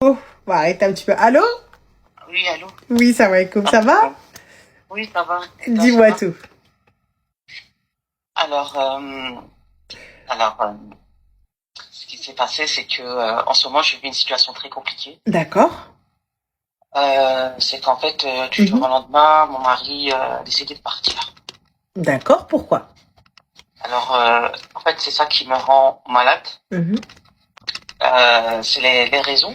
Oh, on va arrêter un petit peu. Allô? Oui, allô? Oui, ça va, écoute, ça va? Oui, ça va. Et toi, ça Dis-moi va? tout. Alors, ce qui s'est passé, c'est que en ce moment, je vis une situation très compliquée. D'accord. C'est qu'en fait, du jour au Mhm. lendemain, mon mari a décidé de partir. D'accord, pourquoi? Alors, en fait, c'est ça qui me rend malade. Mhm. C'est les raisons.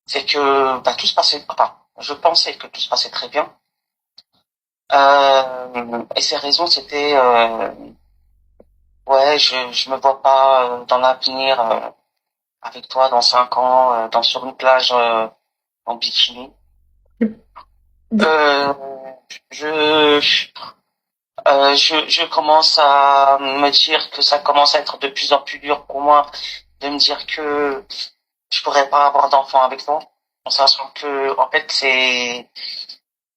C'est que bah, tout se passait, enfin, je pensais que tout se passait très bien. Et ces raisons, c'était, ouais, je me vois pas dans l'avenir. Avec toi dans 5 ans, sur une plage en bikini. Euh, je, je commence à me dire que ça commence à être de plus en plus dur pour moi de me dire que je pourrais pas avoir d'enfant avec toi. En sachant que, en fait,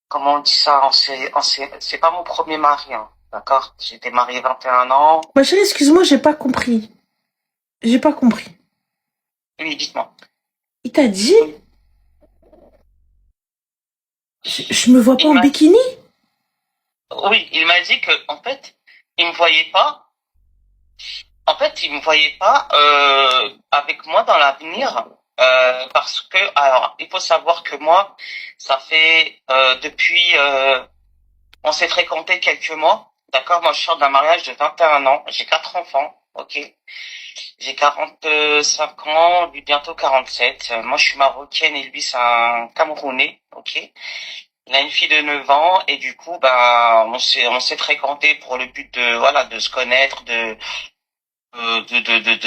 comment on dit ça, c'est pas mon premier mari, hein, d'accord? J'étais marié 21 ans. Ma chérie, excuse-moi, j'ai pas compris. J'ai pas compris. Oui, dites-moi. Il t'a dit, Oui. je me vois pas Il en m'a, bikini? oui, il m'a dit que, en fait, il me voyait pas. En fait, il me voyait pas avec moi dans l'avenir parce que alors il faut savoir que moi ça fait depuis on s'est fréquenté quelques mois, d'accord? Moi je sors d'un mariage de 21 ans, j'ai 4 enfants, ok? J'ai 45 ans, lui bientôt 47. Moi je suis marocaine et lui c'est un Camerounais, ok? Il a une fille de 9 ans et du coup ben on s'est fréquenté pour le but de voilà de se connaître, de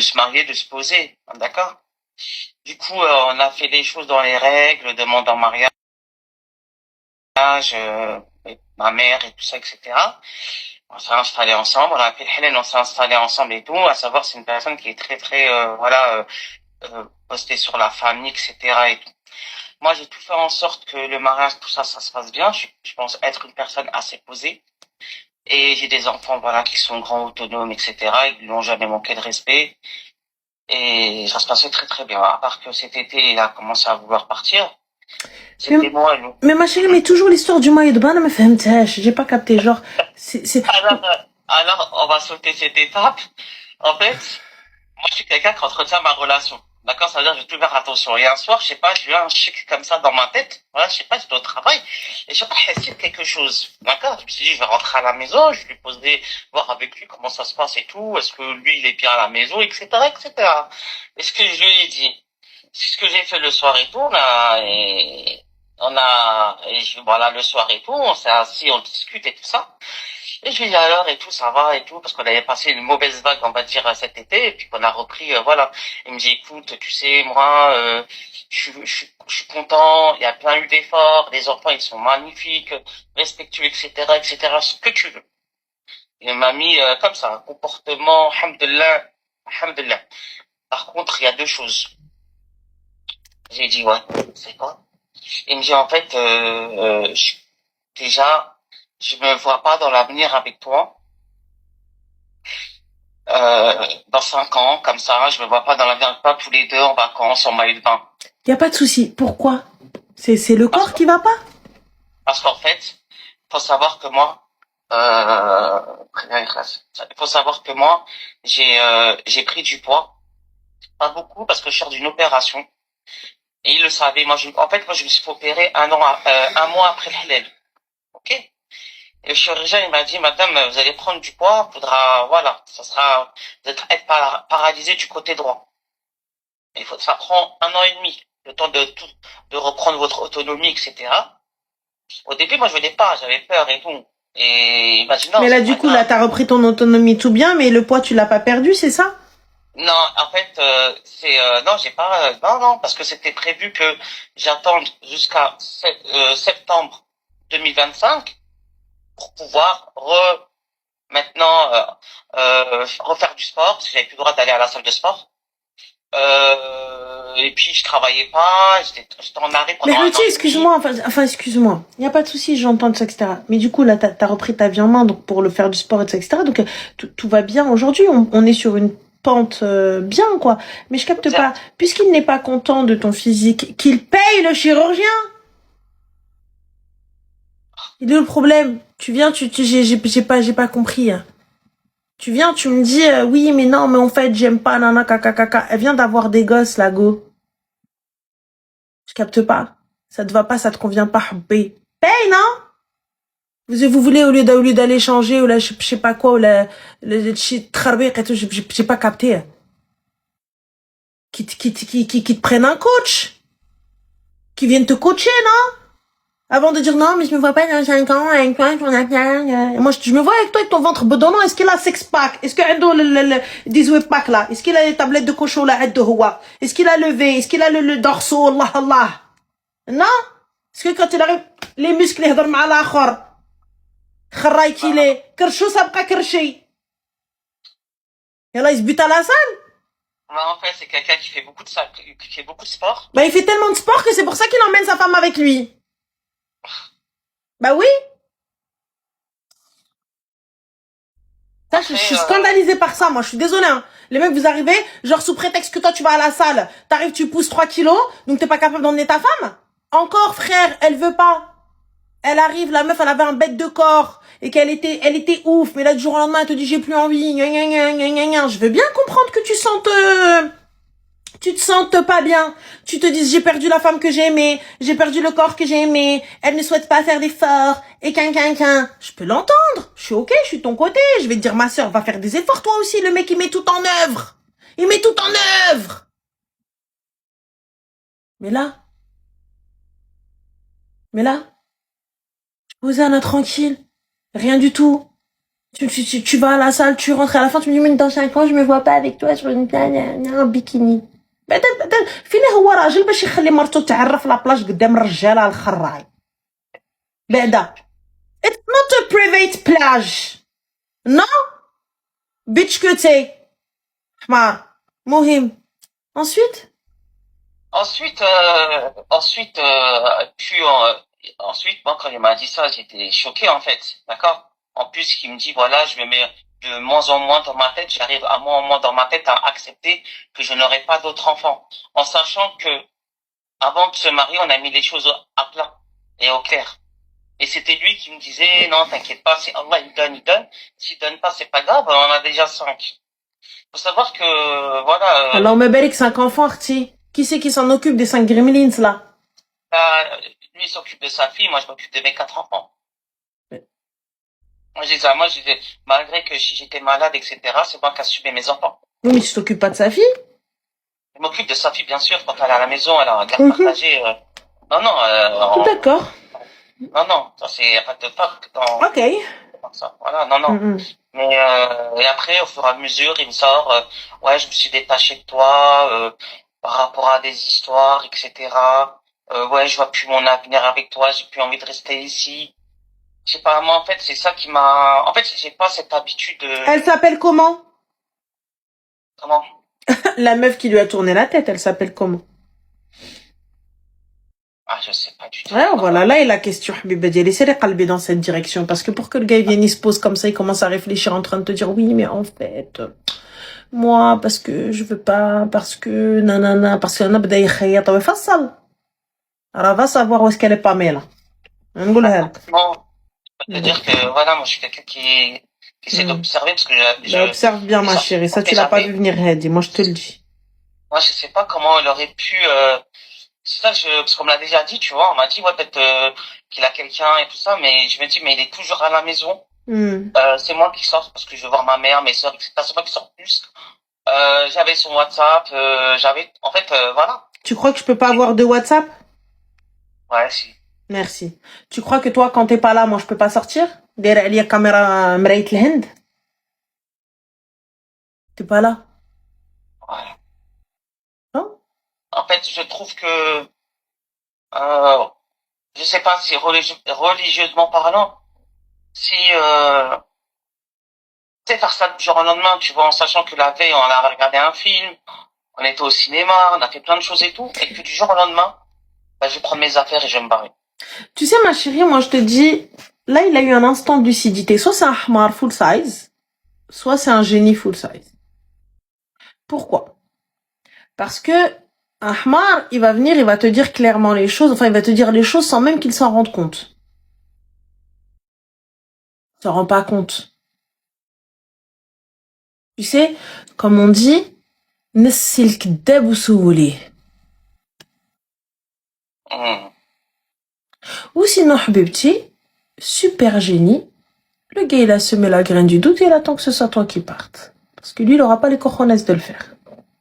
se marier, de se poser, d'accord? Du coup, on a fait des choses dans les règles, demande en mariage, ma mère et tout ça, etc. On s'est installés ensemble, on a appelé Hélène, on s'est installés ensemble et tout. À savoir, c'est une personne qui est très, très, postée sur la famille, etc. et tout. Moi, j'ai tout fait en sorte que le mariage, tout ça, ça se passe bien. Je pense être une personne assez posée. Et j'ai des enfants, voilà, qui sont grands, autonomes, etc. Ils n'ont jamais manqué de respect. Et ça se passait très très bien. À part que cet été, il a commencé à vouloir partir. Mais, C'était moi et nous. mais ma chérie, mais toujours l'histoire du maillot de bain, me fait j'ai pas capté, genre, c'est... Alors, on va sauter cette étape. En fait, moi, je suis quelqu'un qui entretient ma relation. D'accord? Ça veut dire que je vais plus faire attention. Et un soir, je sais pas, j'ai eu un chic comme ça dans ma tête. Voilà, je sais pas, j'étais au travail. Et je sais pas, j'ai quelque chose. D'accord? Je me suis dit, je vais rentrer à la maison, je lui poserai, voir avec lui comment ça se passe et tout. Est-ce que lui, il est bien à la maison, etc., etc. Et ce que je lui ai dit, c'est ce que j'ai fait le soir et tout, voilà, le soir et tout, on s'est assis, on discute et tout ça. Et je lui dis alors et tout, ça va et tout, parce qu'on avait passé une mauvaise vague, on va dire, cet été, et puis qu'on a repris, voilà. Il me dit, écoute, tu sais, moi, je suis content, il y a plein eu d'efforts, les enfants, ils sont magnifiques, respectueux, etc., etc., ce que tu veux. Il m'a mis comme ça, un comportement, alhamdoulilah, alhamdoulilah. Par contre, il y a deux choses. J'ai dit, ouais, c'est quoi? Il me dit, en fait, déjà, je me vois pas dans l'avenir avec toi. Dans 5 ans, comme ça, je me vois pas dans l'avenir, pas tous les deux en vacances, en maillot de bain. Y a pas de souci. Pourquoi? C'est le Parce corps que, qui va pas? parce qu'en fait, faut savoir que moi, il faut savoir que moi, j'ai pris du poids. Pas beaucoup, parce que je sors d'une opération. Et il le savait. En fait, moi, je me suis fait opérer un mois après le halal. Ok? Et le chirurgien, il m'a dit, madame, vous allez prendre du poids, faudra, voilà, vous allez être paralysé du côté droit. Ça prend 1 an et demi, le temps de reprendre votre autonomie, etc. Au début, moi, je voulais pas, j'avais peur et tout. Et il m'a dit, non, Mais là, c'est du pas coup, là, grave. t'as repris ton autonomie tout bien, mais le poids, tu l'as pas perdu, c'est ça? Non, en fait, non, j'ai pas, non, non, parce que c'était prévu que j'attende jusqu'à septembre 2025 pour pouvoir maintenant, refaire du sport, parce que j'avais plus le droit d'aller à la salle de sport. Et puis je travaillais pas, j'étais en arrêt Mais pendant un Ruti, an et demi. excuse-moi, enfin excuse-moi. Il n'y a pas de souci, j'entends ça, etc. Mais du coup, là, t'as repris ta vie en main donc pour le faire du sport, etc. Donc, tout va bien aujourd'hui. On est sur une pente bien, quoi. Mais je capte pas. Puisqu'il n'est pas content de ton physique, qu'il paye le chirurgien. Il est le problème. Tu viens, j'ai pas compris. Tu viens, tu me dis, oui, mais non, mais en fait, j'aime pas, nana, caca. Elle vient d'avoir des gosses, la go. Je capte pas. Ça te va pas, ça te convient pas, hubbi. Paye, non? Vous voulez, au lieu d'aller changer, ou là, je sais pas quoi, ou là, j'ai pas capté. Qui te prennent un coach. Qui viennent te coacher, non? Avant de dire non, mais je me vois pas dans 5 ans avec toi, moi, je me vois avec toi avec ton ventre bedonnant. Est-ce qu'il a six-pack? Est-ce qu'il a 18 pack là? Est-ce qu'il a les tablettes de cochon là, de Houa? Est-ce qu'il a levé? Est-ce qu'il a le dorsaux? Allah, Allah. Non? Est-ce que quand il arrive, les muscles, ils dorment à l'akhor. Kharraï qu'il est. Kerchou, ça bqa kerchi. Et là, il se bute à la salle. Non, en fait, c'est quelqu'un qui fait beaucoup de sport. Bah, il fait tellement de sport que c'est pour ça qu'il emmène sa femme avec lui. Bah oui. Ça, je suis scandalisée par ça, moi, je suis désolée, hein. Les mecs, vous arrivez, genre sous prétexte que toi, tu vas à la salle, t'arrives, tu pousses 3 kilos, donc t'es pas capable d'emmener ta femme. Encore, frère, elle veut pas. Elle arrive, la meuf, elle avait un bête de corps, et elle était ouf, mais là, du jour au lendemain, elle te dit, j'ai plus envie, Je veux bien comprendre que tu te sentes pas bien. Tu te dis, j'ai perdu la femme que j'ai aimée, j'ai perdu le corps que j'ai aimé, elle ne souhaite pas faire d'efforts, et Je peux l'entendre. Je suis ok, je suis de ton côté. Je vais te dire, ma sœur, va faire des efforts, toi aussi. Le mec, il met tout en œuvre. Il met tout en œuvre. Mais là, Hosanna, tranquille. Rien du tout. Tu vas à la salle, tu rentres à la fin, tu me dis, mais dans 5 ans, je me vois pas avec toi sur un bikini. فين هو راجل باش يخلي مرته تعرف لا بلاج قدام الرجاله الخراي بعدا it's not a private plage non bitch que t'es حمار مهم ensuite Ensuite, moi, quand il m'a dit ça, j'étais choqué, en fait. D'accord? En plus, il me dit, voilà, je me mets de moins en moins dans ma tête, j'arrive à moins en moins dans ma tête à accepter que je n'aurai pas d'autres enfants. En sachant que, avant de se marier, on a mis les choses à plat et au clair. Et c'était lui qui me disait, non, t'inquiète pas, si Allah il donne. S'il donne pas, c'est pas grave, on a déjà 5. Faut savoir que, voilà. Alors, me barik 5 enfants, Arti. Qui c'est qui s'en occupe des 5 gremlins, là? Lui, il s'occupe de sa fille, moi, je m'occupe de mes 4 enfants. Ouais. Moi, je disais, malgré que si j'étais malade, etc., c'est moi qui assumais mes enfants. Oui, mais tu t'occupes pas de sa fille? Je m'occupe de sa fille, bien sûr, quand elle est à la maison, elle a un garde partagé. Non. D'accord. Non, ça, c'est, y a pas de fuck dans. Ok. Ça. Voilà, non. Mais, et après, au fur et à mesure, il me sort, ouais, je me suis détaché de toi, par rapport à des histoires, etc. Ouais, je vois plus mon avenir avec toi, j'ai plus envie de rester ici. Je sais pas, moi, en fait, c'est ça qui m'a... En fait, j'ai pas cette habitude de... Elle s'appelle comment? Comment? La meuf qui lui a tourné la tête, elle s'appelle comment? Ah, je sais pas du tout. Ouais, voilà, là est la question, Habiba Diallo. Laissez les qalbis dans cette direction. Parce que pour que le gars vienne, il se pose comme ça, il commence à réfléchir en train de te dire, oui, mais en fait, moi, parce que je veux pas, parce que, nanana, parce que, nabda yakhayat, ouais, fassal. Alors, va savoir où est-ce qu'elle est pas là. Non, je peux te dire que, voilà, moi, je suis quelqu'un qui essaie d'observer, parce que observe bien, ma chérie. Ça, tu l'as pas vu venir, Hedi. Moi, je te le dis. Moi, je sais pas comment elle aurait pu, c'est ça, parce qu'on me l'a déjà dit, tu vois, on m'a dit, ouais, peut-être qu'il a quelqu'un et tout ça, mais je me dis, mais il est toujours à la maison. C'est moi qui sors parce que je veux voir ma mère, mes soeurs, etc. C'est moi qui sors plus. J'avais son WhatsApp, en fait, voilà. Tu crois que je peux pas avoir de WhatsApp? Ouais, si. Merci. Tu crois que toi, quand t'es pas là, moi, je peux pas sortir? Derrière la caméra مراية الهند. T'es pas là? Ouais. Non? En fait, je trouve que, je sais pas si religieusement parlant, si, tu sais, faire ça du jour au lendemain, tu vois, en sachant que la veille, on a regardé un film, on était au cinéma, on a fait plein de choses et tout, et que du jour au lendemain, bah, je vais prendre mes affaires et je vais me barrer. Tu sais, ma chérie, moi, je te dis, là, il a eu un instant de lucidité. Soit c'est un hamar full size, soit c'est un génie full size. Pourquoi? Parce que un Ahmar, il va venir, il va te dire clairement les choses, enfin il va te dire les choses sans même qu'il s'en rende compte. Il s'en rend pas compte. Tu sais, comme on dit, Nessil kdab ou souvoulé. Ou sinon, Habibti, super génie, le gars il a semé la graine du doute et il attend que ce soit toi qui parte. Parce que lui, il aura pas les cojones de le faire.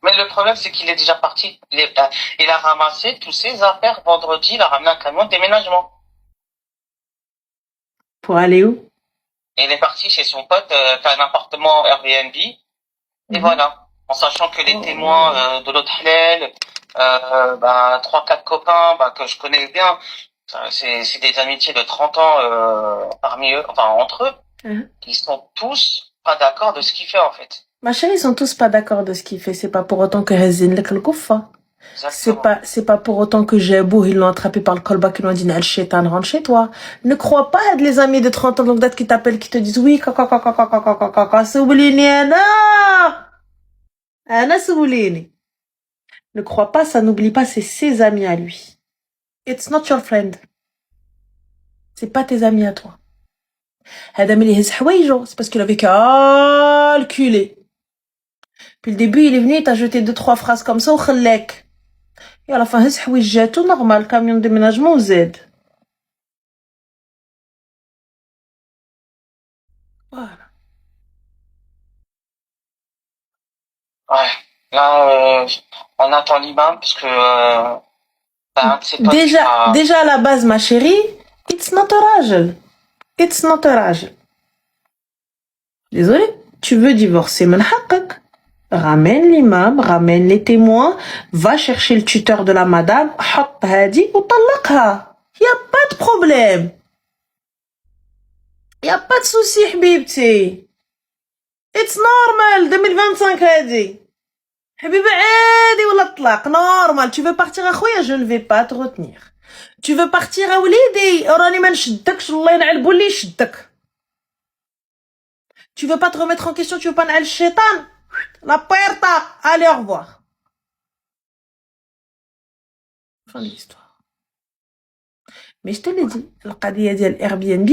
Mais le problème, c'est qu'il est déjà parti. Il a ramassé tous ses affaires vendredi, il a ramené un camion de déménagement. Pour aller où? Et il est parti chez son pote qui a un appartement Airbnb. Et voilà. En sachant que les témoins de l'autre halal, 3-4 copains que je connais bien, c'est des amitiés de 30 ans parmi eux, enfin entre eux. Ils sont tous pas d'accord de ce qu'il fait en fait. Ma chérie, ils sont tous pas d'accord de ce qu'il fait. C'est pas pour autant que Hazin lek le koufa. C'est pas pour autant que Jabou, ils l'ont attrapé par le kolba, qu'ils l'ont dit, Al Shaitan, rentre chez toi. Ne crois pas à les amis de 30 ans donc date qui t'appellent, qui te disent, oui, souboulini, Anna, souboulini. Ne crois pas, ça n'oublie pas, c'est ses amis à lui. It's not your friend. C'est pas tes amis à toi. Hadam il est c'est parce qu'il avait calculé. Puis le début, il est venu, il t'a jeté 2-3 phrases comme ça, ou khallek. Et à la fin, c'est tout normal, camion de déménagement ou Z. Voilà. Ouais. Là, on attend l'imam parce que un de ses potes déjà à la base, ma chérie, it's not a rajel. It's not a rajel. Désolé, tu veux divorcer, من حقك. Ramène l'imam, ramène les témoins, va chercher le tuteur de la madame, حط هادي وطلقها. Y a pas de problème. Y a pas de souci, حبيبتي. It's normal, 2025 هادي. حبيبي عادي ولا طلاق normal. Tu veux partir اخويا, je ne vais pas te retenir. Tu veux partir à وليدي, راني ما نشدكش, الله ينعل بولي يشدك. Tu veux pas te remettre en question, tu veux pas نعل الشيطان. La puerta, allez, au revoir. Fin de l'histoire. Mais je te l'ai dit, القضية ديال Airbnb,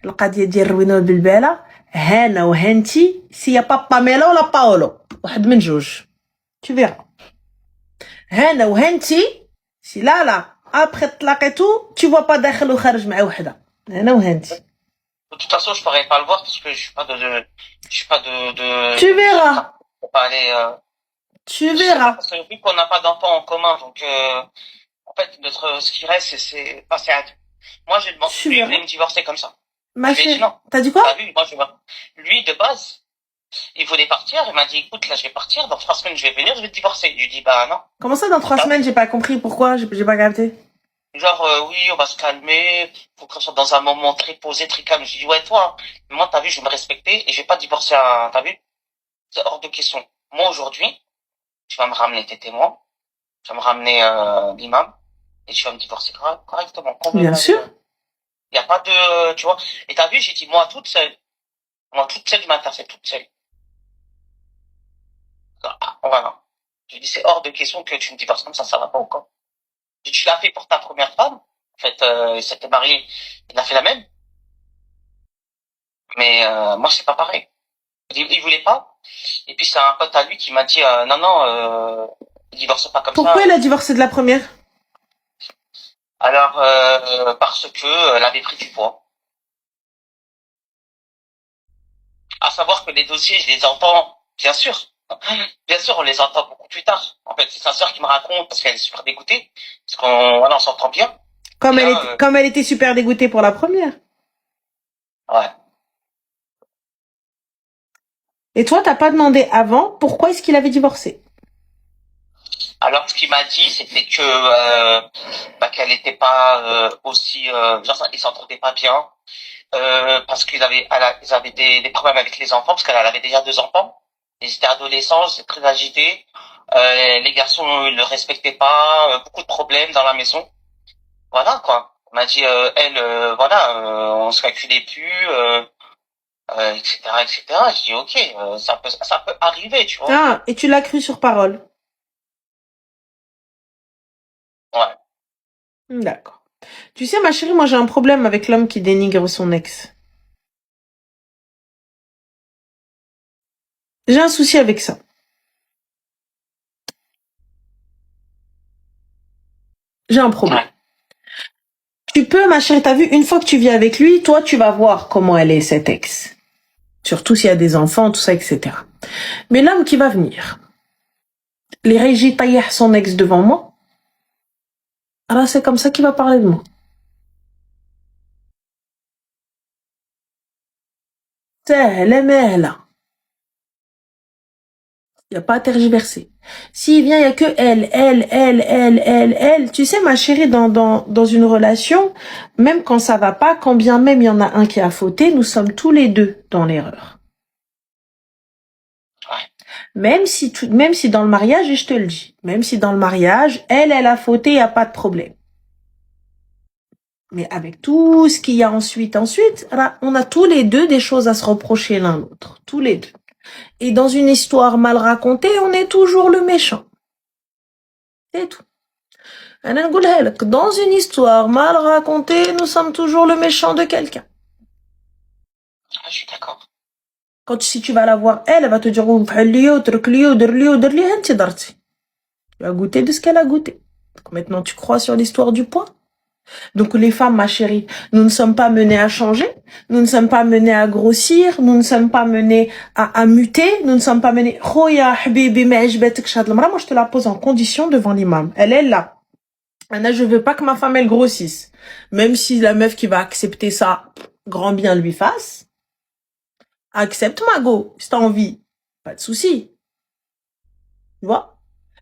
القضية ديال روينة بالبالة, هانا وهانتي, s'il y a pas Pamela ولا Paolo, واحد من جوج. Tu verras. هانا وهانتي, si là, après تلاقي tout, tu vois pas داخل وخارج مع وحدة. هانا وهانتي. De toute façon, je pourrais pas le voir parce que je suis pas de. Tu verras. Faut pas aller. Tu verras. Parce que vu qu'on n'a pas d'enfants en commun, donc en fait, ce qui reste, c'est passer à deux. Moi, j'ai demandé. Lui, il voulait me divorcer comme ça. Ma chérie, t'as dit quoi? Lui, de base, il voulait partir. Il m'a dit, écoute, là, je vais partir. Dans 3 semaines, je vais venir, je vais te divorcer. Je lui dis, bah non. Comment ça, dans 3 semaines? J'ai pas compris pourquoi. J'ai pas capté. Genre, oui, on va se calmer, faut qu'on soit dans un moment très posé, très calme. Je dis, ouais, toi, moi, t'as vu, je vais me respecter et je vais pas divorcer t'as vu? C'est hors de question. Moi, aujourd'hui, tu vas me ramener tes témoins, tu vas me ramener l'imam et tu vas me divorcer correctement. Bien sûr. Il y a pas de, tu vois. Et t'as vu, j'ai dit, moi, toute seule, je m'intercède toute seule. Voilà. J'ai dit, c'est hors de question que tu me divorces comme ça va pas ou quoi? Tu l'as fait pour ta première femme. En fait, il s'était marié, il a fait la même. Mais moi, c'est pas pareil. Il voulait pas. Et puis, c'est un pote à lui qui m'a dit, non, il divorce pas comme ça. Pourquoi il a divorcé de la première? Alors, parce que elle avait pris du poids. À savoir que les dossiers, je les entends, bien sûr. Bien sûr, on les entend beaucoup plus tard. En fait, c'est sa sœur qui me raconte parce qu'elle est super dégoûtée. Parce on s'entend bien. Comme elle était super dégoûtée pour la première. Ouais. Et toi, t'as pas demandé avant pourquoi est-ce qu'il avait divorcé? Alors, ce qu'il m'a dit, c'était que qu'elle était pas aussi, genre, ils s'entendaient pas bien parce qu'ils avaient des problèmes avec les enfants parce qu'elle avait déjà 2 enfants. Ils étaient adolescents, ils étaient très agités. Les garçons, ils le respectaient pas. Beaucoup de problèmes dans la maison. Voilà quoi. On m'a dit, elle, on se calculait plus. etc., etc. Je dis, ok, ça peut arriver, tu vois. Ah, et tu l'as cru sur parole. Ouais. D'accord. Tu sais, ma chérie, moi j'ai un problème avec l'homme qui dénigre son ex. J'ai un souci avec ça. J'ai un problème. Ouais. Tu peux, ma chérie, t'as vu, une fois que tu vis avec lui, toi, tu vas voir comment elle est, cette ex. Surtout s'il y a des enfants, tout ça, etc. Mais l'homme qui va venir, les régis tailler son ex devant moi, alors c'est comme ça qu'il va parler de moi. C'est là. Il n'y a pas à tergiverser. S'il vient, il n'y a que elle. Tu sais, ma chérie, dans une relation, même quand ça va pas, quand bien même il y en a un qui a fauté, nous sommes tous les deux dans l'erreur. Ouais. Même si dans le mariage, et je te le dis, même si dans le mariage, elle a fauté, il n'y a pas de problème. Mais avec tout ce qu'il y a ensuite, là, on a tous les deux des choses à se reprocher l'un l'autre. Tous les deux. Et dans une histoire mal racontée, on est toujours le méchant. C'est tout. Dans une histoire mal racontée, nous sommes toujours le méchant de quelqu'un. Ah, je suis d'accord. Si tu vas la voir, elle va te dire, tu as goûté de ce qu'elle a goûté. Donc maintenant, tu crois sur l'histoire du poids. Donc les femmes, ma chérie, nous ne sommes pas menées à changer, nous ne sommes pas menées à grossir, nous ne sommes pas menées à muter, nous ne sommes pas menées. Moi, je te la pose en condition devant l'imam. Elle est là. Anna, je veux pas que ma femme elle grossisse. Même si la meuf qui va accepter ça, grand bien lui fasse. Accepte ma go, si t'as envie. Pas de souci. Tu vois?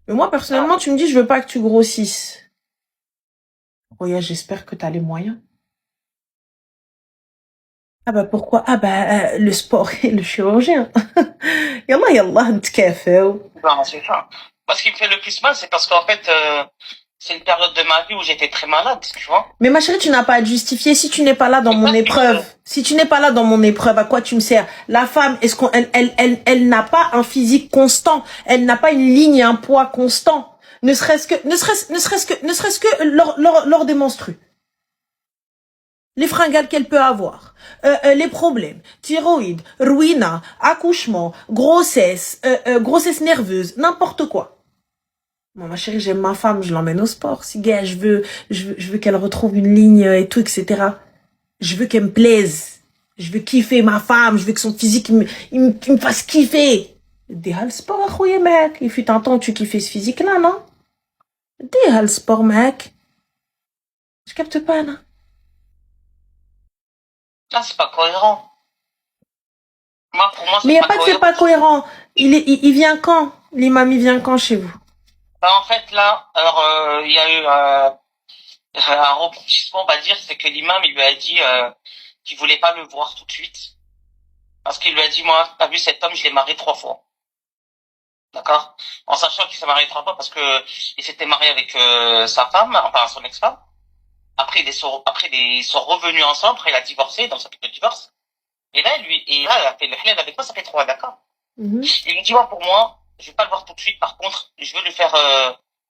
Mais moi, personnellement, tu me dis, je veux pas que tu grossisses. Roya, j'espère que t'as les moyens. Ah bah pourquoi? Ah bah le sport et le chirurgien. Yallah, yallah, نتكافئوا. Non, c'est ça. Moi, ce qui me fait le plus mal, c'est parce qu'en fait, c'est une période de ma vie où j'étais très malade, tu vois. Mais ma chérie, tu n'as pas à te justifier si tu n'es pas là dans mon épreuve. Si tu n'es pas là dans mon épreuve, à quoi tu me sers? La femme, est-ce qu'on, elle n'a pas un physique constant. Elle n'a pas une ligne et un poids constant. Ne serait-ce que lors des menstrues. Les fringales qu'elle peut avoir, les problèmes, thyroïde, ruina, accouchement, grossesse, grossesse nerveuse, n'importe quoi. Moi, ma chérie, j'aime ma femme, je l'emmène au sport. Si, gars, je veux qu'elle retrouve une ligne et tout, etc. Je veux qu'elle me plaise. Je veux kiffer ma femme. Je veux que son physique il me fasse kiffer. Dis-le sport, akhoya, mec. Il fut un temps où tu kiffais ce physique-là, non? Dis-le sport, mec. Je capte pas, non? Là, c'est pas cohérent. Moi, pour moi, Mais il c'est n'y a pas de c'est pas cohérent. Il vient quand? L'imam, il vient quand chez vous? Bah, en fait, là, alors, il y a eu un rebondissement, on va dire, c'est que l'imam, il lui a dit qu'il voulait pas le voir tout de suite. Parce qu'il lui a dit, moi, t'as vu cet homme, je l'ai marié 3 fois. D'accord? En sachant qu'il s'est marié 3 fois parce que il s'était marié avec sa femme, enfin son ex-femme. Après, ils sont revenus ensemble, après il a divorcé, donc ça fait le divorce. Et là, il a fait le halal avec moi, ça fait 3, d'accord? Il me dit, moi, pour moi, je vais pas le voir tout de suite, par contre, je veux lui faire,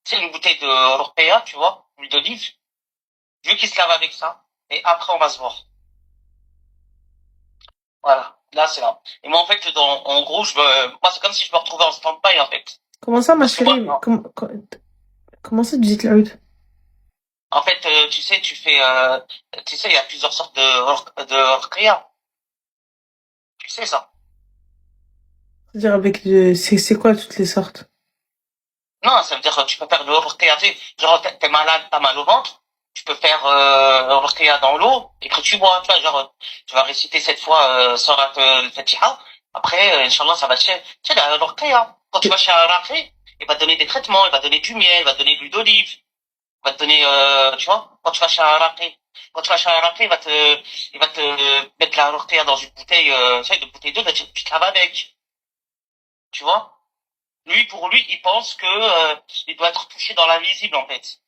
tu sais, une bouteille de Orpea, tu vois, huile d'olive. Je veux qu'il se lave avec ça, et après, on va se voir. Voilà. Là, c'est là. Et moi, en fait, en gros, moi, c'est comme si je me retrouvais en stand-by, en fait. Comment ça, ma chérie? Comment ça, tu dis la route? En fait, tu sais, il y a plusieurs sortes de Orpea. Tu sais ça? C'est-à-dire c'est quoi toutes les sortes? Non, ça veut dire que tu peux faire le Orpea, tu sais, genre, t'es malade, t'as mal au ventre. Tu peux faire Orpea dans l'eau, et que tu bois, tu vois, genre, tu vas réciter cette fois Surat al-Fatiha. Après, Inch'Allah, ça va te tu sais, l'Orpea. Quand tu vas chez un raqi, il va te donner des traitements, il va te donner du miel, il va te donner de l'huile d'olive. Il va te donner, tu vois, quand tu vas chez un raqi. Quand tu vas chez un raqi, il va te mettre la Orpea dans une bouteille, tu sais, de bouteille d'eau, tu te laves avec. Tu vois? Pour lui, il pense que il doit être touché dans l'invisible, en fait.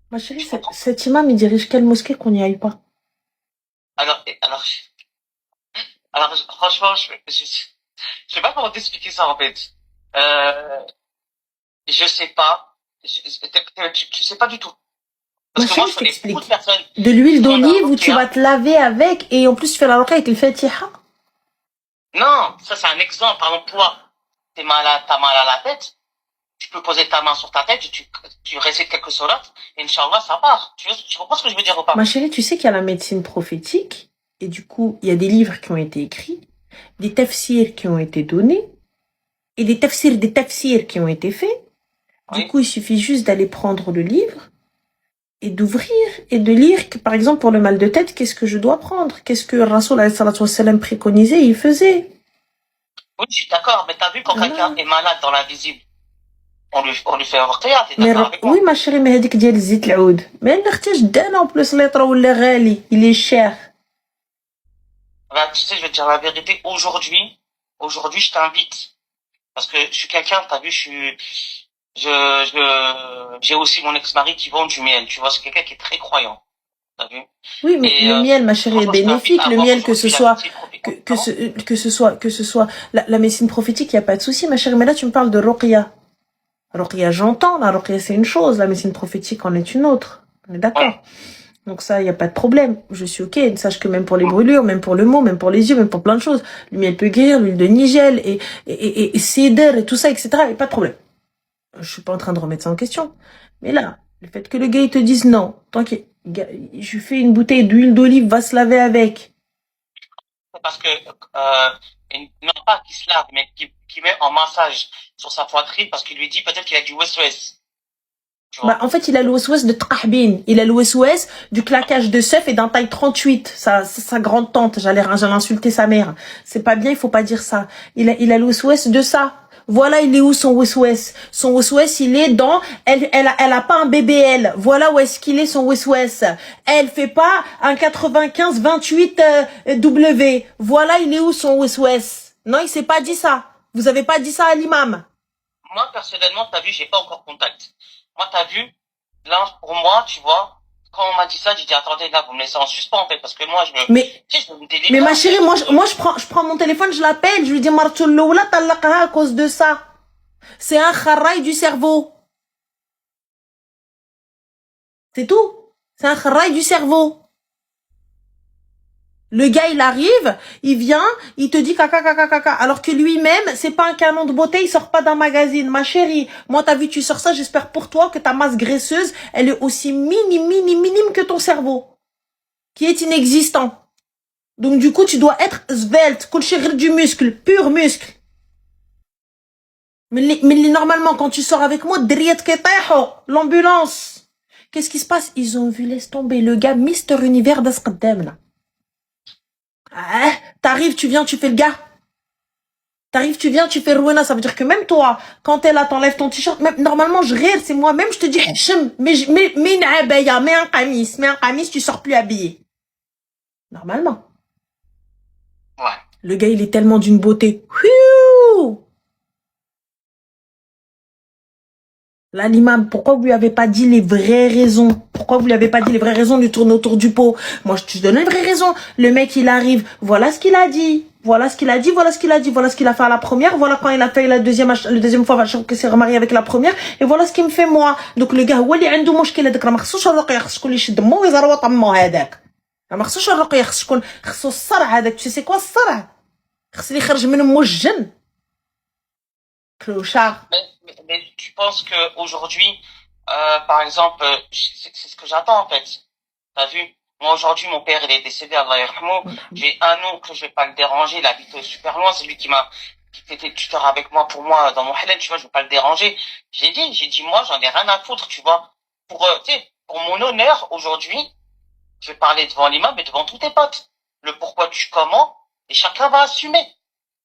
Ma chérie, cet imam, il dirige quelle mosquée qu'on n'y aille pas? Alors, Alors, franchement, je sais pas comment t'expliquer ça, en fait. Euh, je sais pas. Tu sais pas du tout. Ma Parce que moi, chérie, je je connais beaucoup de t'explique. personnes De qui l'huile font la d'olive où tu vas ruqya. te laver avec et en plus tu fais la ruqya avec le fatiha. Non, ça, c'est un exemple. Par exemple, toi, t'es malade, t'as mal à la tête. Tu peux poser ta main sur ta tête, tu récites quelques sourates, et Inch'Allah, ça part. Tu comprends ce que je veux dire ou Ma pas? chérie, tu sais qu'il y a la médecine prophétique et du coup, il y a des livres qui ont été écrits, des tafsirs qui ont été donnés et des tafsirs qui ont été faits. Du Oui. coup, il suffit juste d'aller prendre le livre et d'ouvrir et de lire que, par exemple, pour le mal de tête, qu'est-ce que je dois prendre? Qu'est-ce que Rasoul alayhi salatu wassalam préconisait, il faisait? Oui, je suis d'accord, mais t'as vu quand quelqu'un Voilà. est malade dans l'invisible, on lui fait un ruqya, t'es Mais d'accord avec oui, moi? ma chérie, mais هذيك ديال الزيت العود. ما نختاش دانا en plus ليطرا ولا غالي. Il est cher. Ben, tu sais, je vais te dire la vérité, aujourd'hui, je t'invite. Parce que je suis quelqu'un, t'as vu, j'ai aussi mon ex-mari qui vend du miel, tu vois, c'est quelqu'un qui est très croyant, t'as vu? Oui, mais Et, le miel, ma chérie, est franchement, je t'invite bénéfique. à Le voir miel, que ce aujourd'hui la soit, médecine prophétique. que, Comment? que ce soit la médecine prophétique, il n'y a pas de souci, ma chérie. Mais là, tu me parles de Ruqya. Ruqya, j'entends. La Ruqya, c'est une chose. La médecine prophétique en est une autre. On est Ouais. d'accord. Donc ça, il n'y a pas de problème. Je suis ok. Sache que même pour les brûlures, même pour le mot, même pour les yeux, même pour plein de choses, le miel peut guérir, l'huile de nigel et céder et tout ça, etc. Et pas de problème. Je suis pas en train de remettre ça en question. Mais là, le fait que le gars, il te dise non, tant que je lui fais une bouteille d'huile d'olive, va se laver avec. Parce que, non pas qui se lave, mais qui met en massage sur sa poitrine parce qu'il lui dit peut-être qu'il a du west-west, tu Bah, vois. en fait, il a le OSOS de Trahbin. Il a le OSOS du claquage de seuf et d'un taille 38. Sa grande tante. J'allais insulter sa mère. C'est pas bien, il faut pas dire ça. Il a le OSOS de ça. Voilà, il est où son OSOS? Son OSOS, il est dans, elle a pas un BBL. Voilà où est-ce qu'il est son OSOS. Elle fait pas un 95-28 W. Voilà, il est où son OSOS? Non, il s'est pas dit ça. Vous avez pas dit ça à l'imam. Moi, personnellement, t'as vu, j'ai pas encore contact. Moi, t'as vu, là, pour moi, tu vois, quand on m'a dit ça, j'ai dit, attendez, là, vous me laissez en suspens, en fait, parce que moi, Mais tu sais, je veux me Mais délivrer, ma en chérie, fait. je prends mon téléphone, je l'appelle, je lui dis Martul Loula talaqaha à cause de ça. C'est un kharraï du cerveau. C'est tout. C'est un kharraï du cerveau. Le gars, il arrive, il vient, il te dit caca, caca, caca. Alors que lui-même, c'est pas un canon de beauté, il sort pas d'un magazine. Ma chérie, moi, t'as vu, tu sors ça, j'espère pour toi que ta masse graisseuse, elle est aussi minime que ton cerveau. Qui est inexistant. Donc, du coup, tu dois être svelte, kulchir du muscle, pur muscle. Mais normalement, quand tu sors avec moi, l'ambulance. Qu'est-ce qui se passe? Ils ont vu, laisse tomber, le gars Mister Univers d'Asqaddam, là. Ah, t'arrives, tu viens, tu fais le gars. T'arrives, tu viens, tu fais Rwena. Ça veut dire que même toi, quand t'es là, t'enlèves ton t-shirt, même, normalement, je rire, c'est moi-même, je te dis, mets une abaya, mets un camis, tu sors plus habillé. Normalement. Ouais. Le gars, il est tellement d'une beauté. Là, l'imam, pourquoi vous lui avez pas dit les vraies raisons? Pourquoi vous lui avez pas dit les vraies raisons de tourner autour du pot? Moi, je te donne les vraies raisons. Le mec, il arrive. Voilà ce qu'il a dit. Voilà ce qu'il a dit. Voilà ce qu'il a dit. Voilà ce qu'il a fait à la première. Voilà quand il a fait le deuxième fois, que s'est remarié avec la première. Et voilà ce qu'il me fait moi. Donc, le gars, هو اللي عنده مشكلة داك راه ما خصوش الرقية خص شكون اللي يشد دمو ويزروط طمو هذاك. ما خصوش الرقية خص شكون خصو الصرع هذاك. Tu sais quoi الصرع؟ خص اللي يخرج من مو الجن. Clochard. Mais tu penses que aujourd'hui, par exemple, c'est ce que j'attends en fait. T'as vu? Moi aujourd'hui, mon père il est décédé, Allah yarhamou. J'ai un oncle, je vais pas le déranger, il habite super loin, c'est lui qui était tuteur avec moi pour moi dans mon halal, tu vois, je vais pas le déranger. J'ai dit moi, j'en ai rien à foutre, tu vois. Tu sais, pour mon honneur aujourd'hui, je vais parler devant l'imam et devant tous tes potes. Le pourquoi du comment, et chacun va assumer.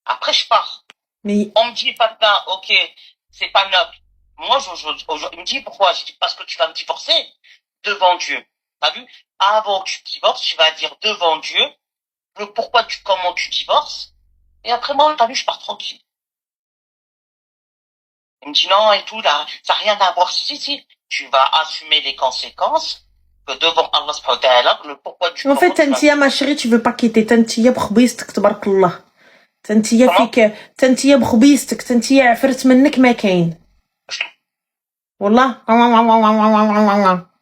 Après, je pars. Mais On me dit, Patin, ok, c'est pas noble. Moi, il me dit pourquoi? Je dis parce que tu vas me divorcer devant Dieu. T'as vu? Avant que tu divorces, tu vas dire devant Dieu le pourquoi comment tu divorces. Et après, moi, t'as vu, je pars tranquille. Il me dit non et tout, là, ça n'a rien à voir. Si, tu vas assumer les conséquences. que devant Allah subhanahu wa ta'ala, le pourquoi du En fait, comment tu Tantia, ma chérie, tu veux pas quitter. Tantia, بخبيستك تبارك الله. تنتيا Comment فيك، تنتيا بخبيستك، تنتيا عفرت منك ما كاين. والله.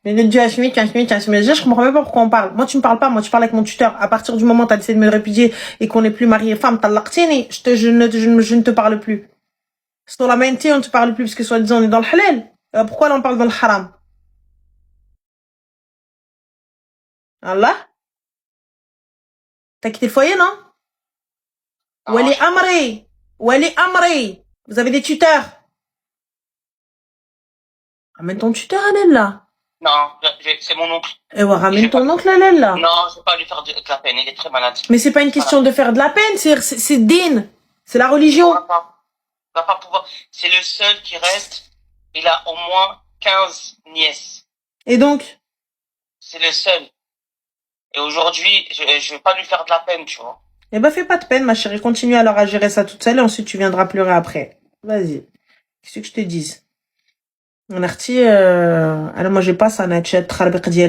Mais le Dieu a chimé, je comprends même pas pourquoi on parle. Moi, tu me parles pas, moi, tu parles avec mon tuteur. À partir du moment où t'as décidé de me répudier et qu'on n'est plus mari et femme, je ne te parle plus. Sur la mainterie, on ne te parle plus parce que soi-disant on est dans le halal. Pourquoi là on parle dans le haram? Allah? T'as quitté le foyer, non? Wali Amri. Wali Amri. Vous avez des tuteurs. Ramène ton tuteur, elle est là. Non, c'est mon oncle. Et ouais, ramène ton oncle, elle est là. Non, je vais pas lui faire de la peine, il est très malade. Mais c'est pas une question de faire de la peine, c'est din. C'est la religion. Il va pas pouvoir. C'est le seul qui reste. Il a au moins 15 nièces. Et donc? C'est le seul. Et aujourd'hui, je vais pas lui faire de la peine, tu vois. Eh ben, fais pas de peine, ma chérie. Continue alors à gérer ça toute seule et ensuite tu viendras pleurer après. Vas-y. Qu'est-ce que je te dise? Alors moi j'ai pas ça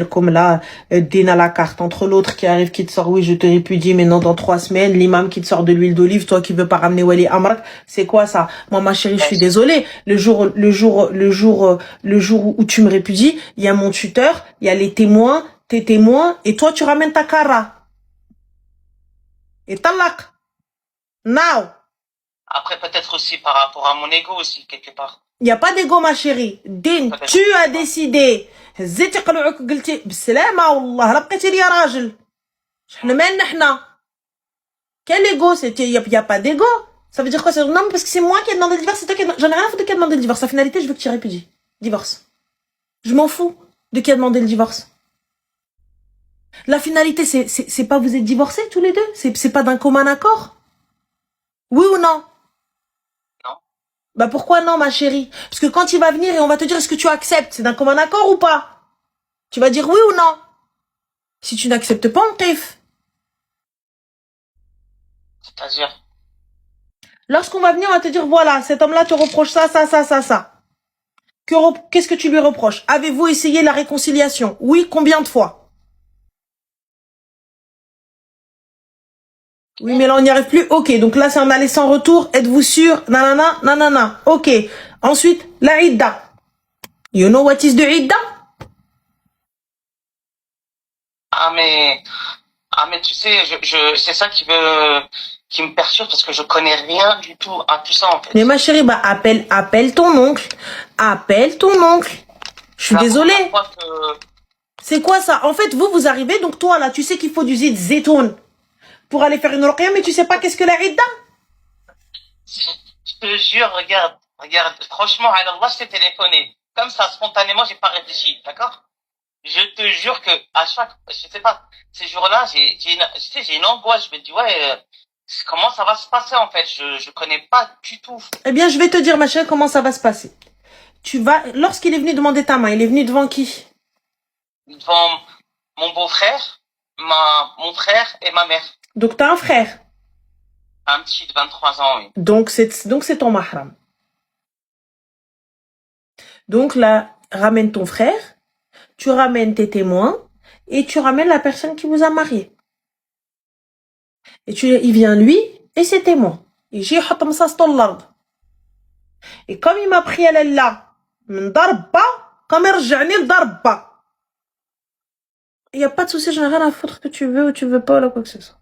comme là à la carte entre l'autre qui arrive qui te sort oui je te répudie mais non dans 3 semaines, l'imam qui te sort de l'huile d'olive, toi qui veux pas ramener Wali Amrak, c'est quoi ça? Moi ma chérie, je suis désolée, le jour où tu me répudies, il y a mon tuteur, il y a les témoins, tes témoins et toi tu ramènes ta cara et talak now. Après peut-être aussi par rapport à mon ego aussi quelque part. Il n'y a pas d'ego, ma chérie. Din, tu as décidé. هزيتي قلعوك قلتي بالسلامة والله لا بقيتي لي راجل. شحال مالنا حنا. Quel ego? Il y a pas d'ego. Ça veut dire quoi? Non, parce que c'est moi qui ai demandé le divorce, c'est toi qui j'en ai rien à foutre de qui a demandé le divorce. La finalité, je veux que tu répudies. Divorce. Je m'en fous de qui a demandé le divorce. La finalité, c'est pas vous êtes divorcés tous les deux? C'est pas d'un commun accord? Oui ou non? Bah pourquoi non, ma chérie? Parce que quand il va venir et on va te dire est-ce que tu acceptes, c'est d'un commun accord ou pas? Tu vas dire oui ou non? Si tu n'acceptes pas, on kiffe. C'est-à-dire? Lorsqu'on va venir, on va te dire voilà, cet homme-là te reproche ça, ça, ça, ça, ça. Qu'est-ce que tu lui reproches? Avez-vous essayé la réconciliation? Oui, combien de fois? Oui, mais là, on n'y arrive plus. Ok, donc là, c'est un aller sans retour. Êtes-vous sûr? Nanana, nanana. Ok. Ensuite, la idda. You know what is the idda? Ah, mais tu sais, c'est ça qui me perturbe parce que je connais rien du tout à tout ça, en fait. Mais ma chérie, bah, appelle ton oncle. Appelle ton oncle. Je suis désolée. C'est quoi ça? En fait, vous arrivez, donc toi, là, tu sais qu'il faut du zitoun pour aller faire une ruqya, mais tu sais pas qu'est-ce que la idda? Je te jure, regarde, franchement, alors je t'ai téléphoné. Comme ça, spontanément, j'ai pas réfléchi, d'accord? Je te jure que à chaque, je sais pas, ces jours-là, j'ai une angoisse. Je me dis, ouais, comment ça va se passer, en fait? Je connais pas du tout. Eh bien, je vais te dire, ma chérie, comment ça va se passer. Lorsqu'il est venu demander ta main, il est venu devant qui? Devant mon beau-frère, mon frère et ma mère. Donc, t'as un frère. Un petit de 23 ans, oui. Donc, c'est ton mahram. Donc, là, ramène ton frère, tu ramènes tes témoins, et tu ramènes la personne qui vous a marié. Et il vient lui, et ses témoins. Et j'ai hatam ça sur l'ard. Et comme il m'a pris à l'Allah, comme il reja'ni darba. Il n'y a pas de souci, j'en ai rien à foutre que tu veux ou tu veux pas, là, quoi que ce soit.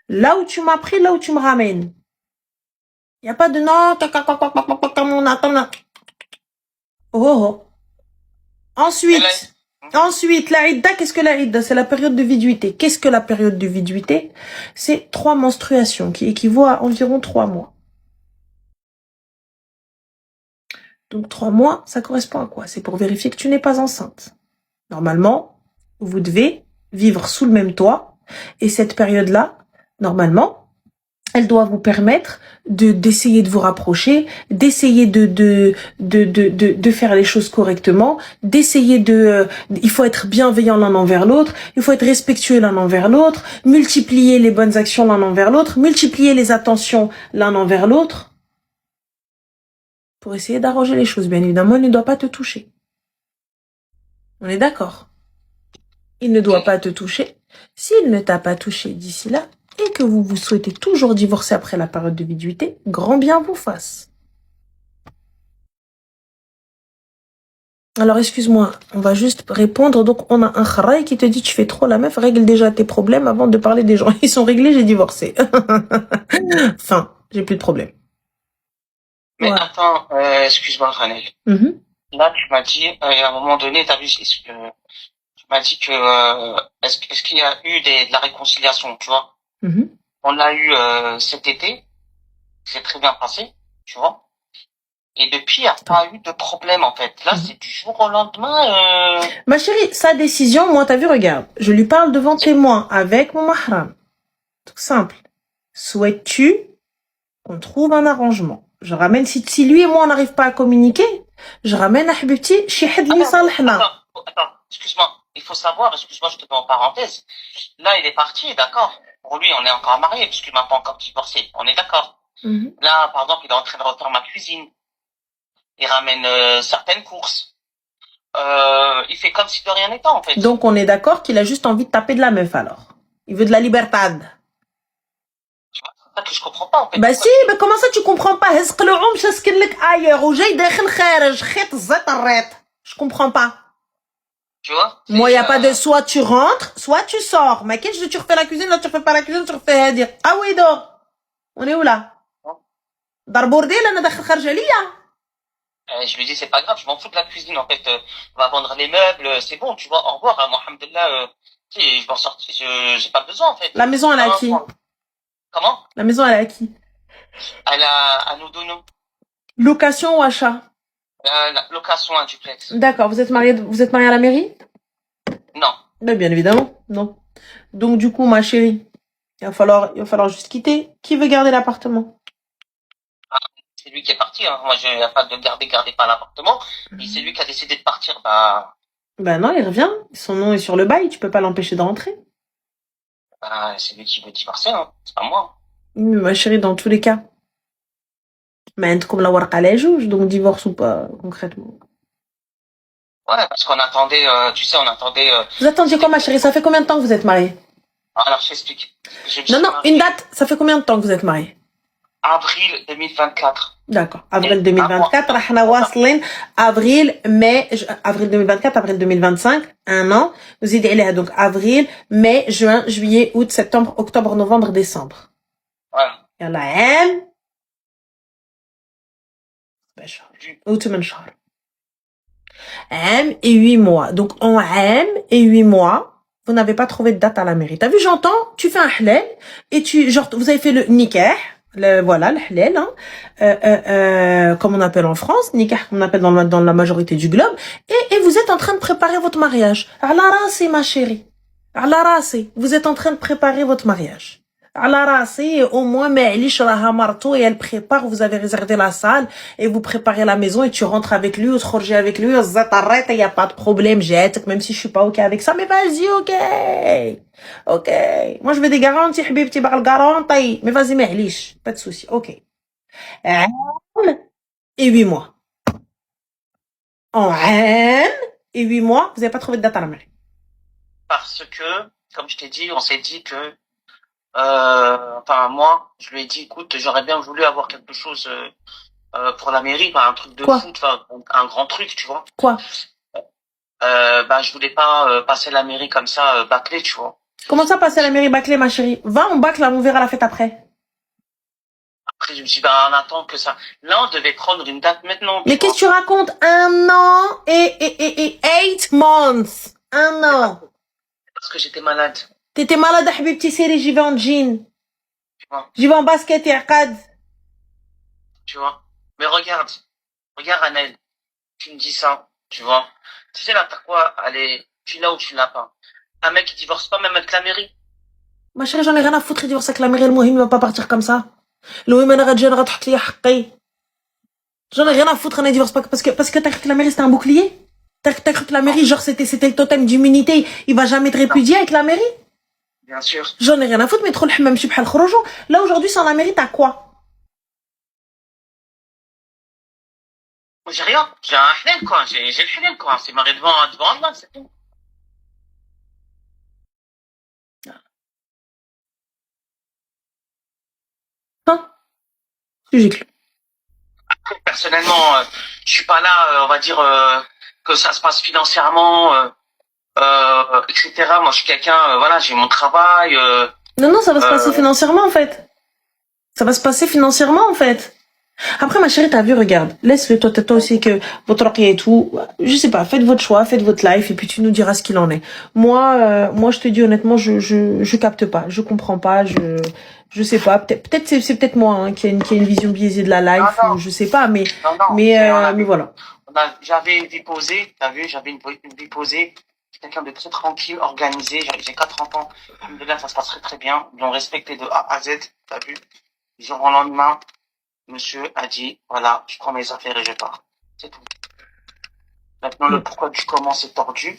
Là où tu m'as pris, là où tu me ramènes. Il n'y a pas de non, comme on attend. Oh. Ensuite, la idda, qu'est-ce que la idda? C'est la période de viduité. Qu'est-ce que la période de viduité? C'est 3 menstruations qui équivaut à environ 3 mois. Donc 3 mois, ça correspond à quoi? C'est pour vérifier que tu n'es pas enceinte. Normalement, vous devez vivre sous le même toit. Et cette période-là, normalement, elle doit vous permettre d'essayer de vous rapprocher, d'essayer de faire les choses correctement, d'essayer il faut être bienveillant l'un envers l'autre, il faut être respectueux l'un envers l'autre, multiplier les bonnes actions l'un envers l'autre, multiplier les attentions l'un envers l'autre, pour essayer d'arranger les choses. Bien évidemment, il ne doit pas te toucher. On est d'accord. Il ne doit pas te toucher. S'il ne t'a pas touché d'ici là, et que vous vous souhaitez toujours divorcer après la période de viduité, grand bien vous fasse. Alors, excuse-moi, on va juste répondre. Donc, on a un kharaï qui te dit, tu fais trop la meuf, règle déjà tes problèmes avant de parler des gens. Ils sont réglés, j'ai divorcé. Enfin, j'ai plus de problème. Mais Ouais. attends, excuse-moi, Ranel. Là, tu m'as dit, à un moment donné, t'as vu, tu m'as dit que, est-ce qu'il y a eu de la réconciliation, tu vois? On l'a eu, cet été. C'est très bien passé, tu vois? Et depuis, il n'y a pas eu de problème, en fait. Là, c'est du jour au lendemain, Ma chérie, sa décision, moi, t'as vu, regarde. Je lui parle devant témoin, avec mon mahram. Tout simple. Souhaites-tu qu'on trouve un arrangement? Je ramène, si lui et moi, on n'arrive pas à communiquer, je ramène à Habibti, Shihad li salhna. Attends, excuse-moi. Il faut savoir, excuse-moi, je te mets en parenthèse. Là, il est parti, d'accord? Pour lui, on est encore mariés, puisqu'il m'a pas encore divorcé. On est d'accord? Là, par exemple, il est en train de refaire ma cuisine. Il ramène certaines courses. Il fait comme si de rien n'était, en fait. Donc, on est d'accord qu'il a juste envie de taper de la meuf, alors. Il veut de la libertad. C'est ça que je comprends pas, en fait. Bah si, mais comment ça tu comprends pas? Je comprends pas. Tu vois? Moi, y a pas de soit tu rentres, soit tu sors. Mais qu'est-ce que tu refais la cuisine, là tu refais pas la cuisine, tu refais dire. Ah oui, donc. On est où là? Dar bordel, là, n'a kharja liya. Je lui dis, c'est pas grave, je m'en fous de la cuisine, en fait. On va vendre les meubles, c'est bon, tu vois. Au revoir, hein, alhamdoulilah, tu sais, je m'en sors, j'ai pas besoin, en fait. La maison, elle est à qui? Comment? La maison, elle est à qui? Elle a, à nous deux, nous. Location ou achat? Location, un duplex. D'accord, vous êtes marié à la mairie? Non. Ben, bien évidemment, non. Donc, du coup, ma chérie, il va falloir juste quitter. Qui veut garder l'appartement? C'est lui qui est parti, hein. Moi, il n'y a pas de garder pas l'appartement. Et c'est lui qui a décidé de partir, Ben non, il revient. Son nom est sur le bail, tu peux pas l'empêcher de rentrer. C'est lui qui veut divorcer, hein. C'est pas moi. Ma chérie, dans tous les cas. Mais comme la warqa les juge, donc divorce ou pas, concrètement. Ouais, parce qu'on attendait, tu sais, on attendait... Vous attendiez quoi, ma chérie? Ça fait combien de temps que vous êtes mariés? Alors, je t'explique. Non, une date. Ça fait combien de temps que vous êtes mariés? Avril 2024. D'accord. Avril 2024, rahna waslin. Avril 2024, avril 2025, un an. Vous aidez allez donc avril, mai, juin, juillet, août, septembre, octobre, novembre, décembre. Voilà. Yalla, عام. Ou 8 شهور. عام et 8 mois. Donc, en عام et 8 mois, vous n'avez pas trouvé de date à la mairie. T'as vu, j'entends, tu fais un halal, et vous avez fait le nikah. Voilà, le halal, hein, comme on appelle en France, nikah, comme on appelle dans la majorité du globe, et vous êtes en train de préparer votre mariage. Ala rasi, ma chérie. Ala rasi. Vous êtes en train de préparer votre mariage. Ala rasi, au moins, ma'lish raha marto, et elle prépare, vous avez réservé la salle, et vous préparez la maison, et tu rentres avec lui, ou tu avec lui, il y a pas de problème, même si je suis pas ok avec ça, mais vas-y, ok. Ok. Moi, je veux des garanties, حبيبتي بقى garantie. Mais vas-y, معليش. Pas de souci. Ok. Et 8 mois. En et 8 mois, vous n'avez pas trouvé de date à la mairie. Parce que, comme je t'ai dit, on s'est dit que, enfin, moi, je lui ai dit, écoute, j'aurais bien voulu avoir quelque chose, pour la mairie, un truc de foot, un grand truc, tu vois. Quoi? Je voulais pas passer la mairie comme ça, bâclée, tu vois. Comment ça, passer la mairie bâclée, ma chérie? Va, on bâcle, là, on verra la fête après. Après, je me suis dit, on attend que ça. Là, on devait prendre une date maintenant. Mais qu'est-ce que tu racontes? 1 an et 8 months. 1 an. Parce que j'étais malade. T'étais malade, habibti, série, j'y vais en jean. J'y vais en basket et arcade. Tu vois. Mais regarde, Annelle, tu me dis ça, tu vois. Tu sais, là, t'as quoi? Allez, tu l'as ou tu l'as pas. Un mec qui divorce pas même avec la mairie. Ma chérie, j'en ai rien à foutre, il divorce avec la mairie, le mohim, il va pas partir comme ça. Le mohim, انا غتجي غتحط لي حقي. J'en ai rien à foutre, on divorce pas parce que t'as cru que la mairie c'était un bouclier? T'as cru que la mairie, genre c'était le totem d'immunité, il va jamais te répudier avec la mairie? Bien sûr. J'en ai rien à foutre, mais trop le hammam شي بحال خروجو. Là aujourd'hui sans la mairie, t'as quoi? Moi j'ai rien. J'ai un flemme, quoi. J'ai le flemme, quoi. C'est marré devant moi, c'est tout. Hein? Sujet clos. Personnellement, je suis pas là, on va dire, que ça se passe financièrement, etc. Moi, je suis quelqu'un, voilà, j'ai mon travail, Non, ça va se passer financièrement, en fait. Ça va se passer financièrement, en fait. Après, ma chérie, t'as vu, regarde. Laisse-le, toi aussi, que votre raquille et tout. Je sais pas, faites votre choix, faites votre life, et puis tu nous diras ce qu'il en est. Moi, je te dis honnêtement, je capte pas, je comprends pas, je sais pas. Peut-être c'est peut-être moi, hein, qui a une vision biaisée de la life, Non, non. ou je sais pas, mais, Non, non, mais voilà. j'avais une vie posée, t'as vu, j'avais une vie posée. Je suis quelqu'un de très tranquille, organisé. J'ai 4 enfants. Là, ça se passe très très bien. Ils l'ont respecté de A à Z, t'as vu. Du jour au lendemain, monsieur a dit, voilà, je prends mes affaires et je pars. C'est tout. Maintenant, le pourquoi du comment c'est tordu.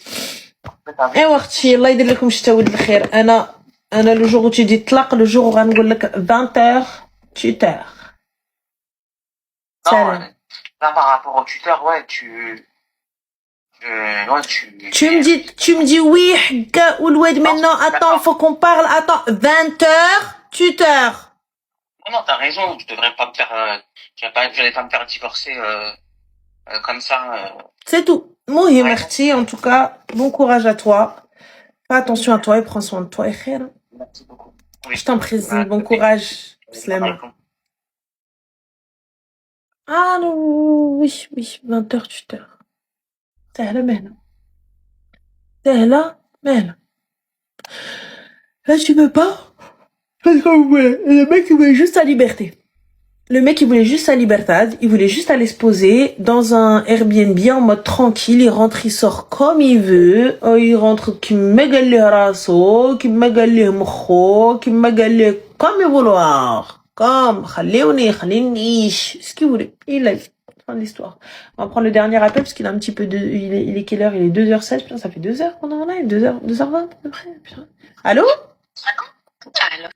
ايوا اختي الله يدير لكم الشتا ولد الخير. انا لو جور تيجي تطلق لو جور غنقول لك 20h tuteur. Non, là, par rapport au tuteur, ouais, tu me dis oui, حقا والواد maintenant, attends, faut qu'on parle, attends, 20h tuteur. Non, t'as raison, je devrais pas me faire, j'allais pas me faire divorcer, comme ça, C'est tout. Mohim اختي, en tout cas, bon courage à toi. Fais attention à toi et prends soin de toi, khair. Merci beaucoup. Je t'en prie, bon courage. Slama. Ah non, oui, 20h tuteur. سهلة مهلة. سهلة مهلة. Là, tu peux pas. Parce que le mec, il voulait juste sa liberté. Le mec, il voulait juste sa libertad. Il voulait juste aller se poser dans un Airbnb en mode tranquille. Il rentre, il sort comme il veut. Il rentre qui m'égale raso, qui m'égale mokho, qui m'égale comme il vouloir. Comme, khalini, ce qu'il voulait. Il a eu. Fin de l'histoire. On va prendre le dernier appel parce qu'il a un petit peu de, il est quelle heure? Il est 2h16. Putain, ça fait 2 heures qu'on est en live. 2h20 à peu près. Putain. Allô?